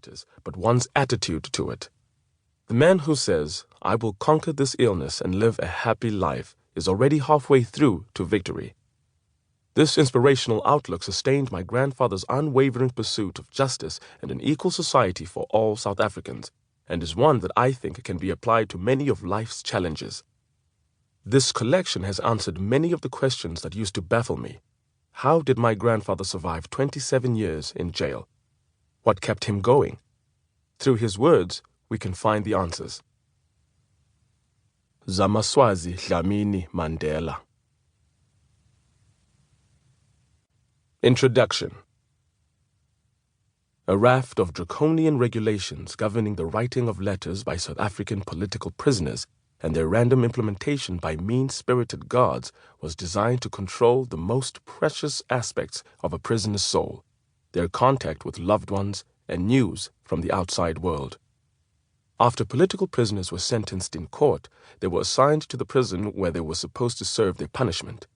matters, but one's attitude to it. The man who says, "I will conquer this illness and live a happy life," is already halfway through to victory. This inspirational outlook sustained my grandfather's unwavering pursuit of justice and an equal society for all South Africans, and is one that I think can be applied to many of life's challenges. This collection has answered many of the questions that used to baffle me. How did my grandfather survive 27 years in jail? What kept him going? Through his words, we can find the answers. Zamaswazi Dlamini Mandela. Introduction. A raft of draconian regulations governing the writing of letters by South African political prisoners and their random implementation by mean-spirited guards was designed to control the most precious aspects of a prisoner's soul, their contact with loved ones and news from the outside world. After political prisoners were sentenced in court, they were assigned to the prison where they were supposed to serve their punishment.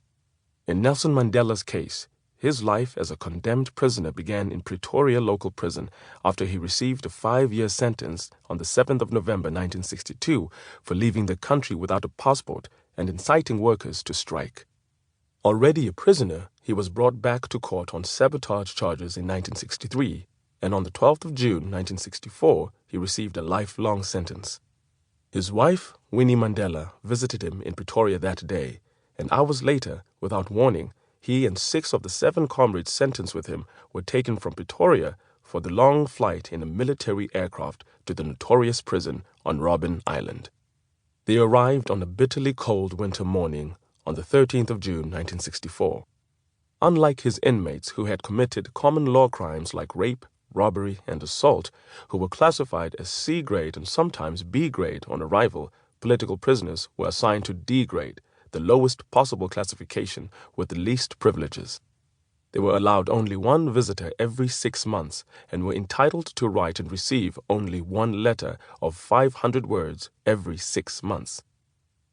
In Nelson Mandela's case, his life as a condemned prisoner began in Pretoria local prison after he received a 5-year sentence on the 7th of November 1962 for leaving the country without a passport and inciting workers to strike. Already a prisoner, he was brought back to court on sabotage charges in 1963, and on the 12th of June 1964, he received a lifelong sentence. His wife, Winnie Mandela, visited him in Pretoria that day, and hours later, without warning, he and 6 of the 7 comrades sentenced with him were taken from Pretoria for the long flight in a military aircraft to the notorious prison on Robben Island. They arrived on a bitterly cold winter morning on the 13th of June 1964. Unlike his inmates who had committed common law crimes like rape, robbery, and assault, who were classified as C grade and sometimes B grade on arrival, political prisoners were assigned to D grade, the lowest possible classification with the least privileges. They were allowed only one visitor every 6 months and were entitled to write and receive only one letter of 500 words every 6 months.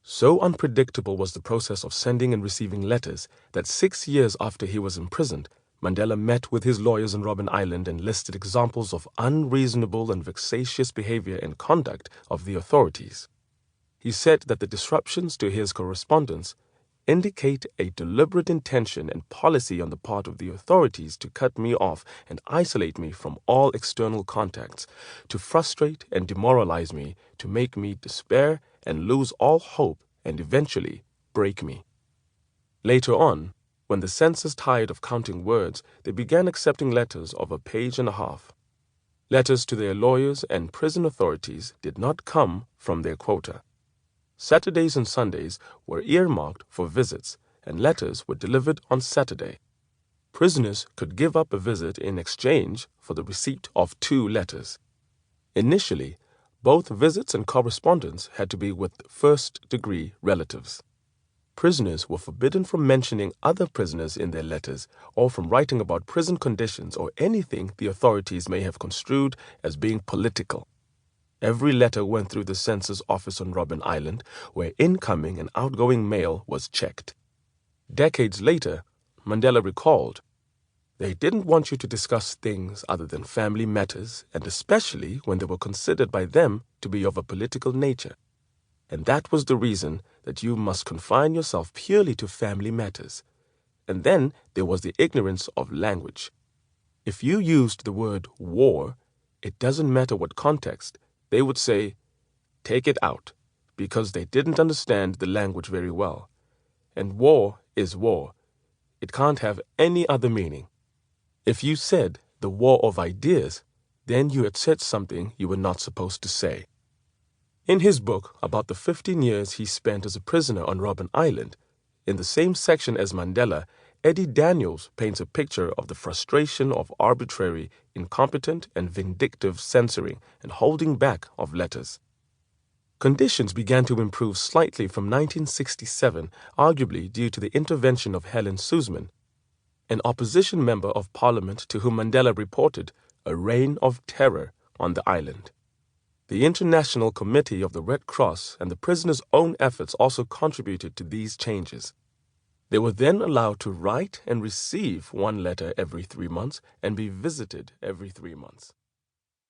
So unpredictable was the process of sending and receiving letters that 6 years after he was imprisoned, Mandela met with his lawyers on Robben Island and listed examples of unreasonable and vexatious behavior and conduct of the authorities. He said that the disruptions to his correspondence indicate a deliberate intention and policy on the part of the authorities to cut me off and isolate me from all external contacts, to frustrate and demoralize me, to make me despair and lose all hope and eventually break me. Later on, when the censors tired of counting words, they began accepting letters of a page and a half. Letters to their lawyers and prison authorities did not come from their quota. Saturdays and Sundays were earmarked for visits, and letters were delivered on Saturday. Prisoners could give up a visit in exchange for the receipt of 2 letters. Initially, both visits and correspondence had to be with first-degree relatives. Prisoners were forbidden from mentioning other prisoners in their letters or from writing about prison conditions or anything the authorities may have construed as being political. Every letter went through the census office on Robben Island, where incoming and outgoing mail was checked. Decades later, Mandela recalled, "They didn't want you to discuss things other than family matters, and especially when they were considered by them to be of a political nature. And that was the reason that you must confine yourself purely to family matters. And then there was the ignorance of language. If you used the word war, it doesn't matter what context, they would say, 'Take it out,' because they didn't understand the language very well. And war is war. It can't have any other meaning. If you said the war of ideas, then you had said something you were not supposed to say." In his book about the 15 years he spent as a prisoner on Robben Island, in the same section as Mandela, Eddie Daniels paints a picture of the frustration of arbitrary, incompetent, and vindictive censoring and holding back of letters. Conditions began to improve slightly from 1967, arguably due to the intervention of Helen Suzman, an opposition member of parliament to whom Mandela reported a reign of terror on the island. The International Committee of the Red Cross and the prisoners' own efforts also contributed to these changes. They were then allowed to write and receive one letter every 3 months and be visited every 3 months.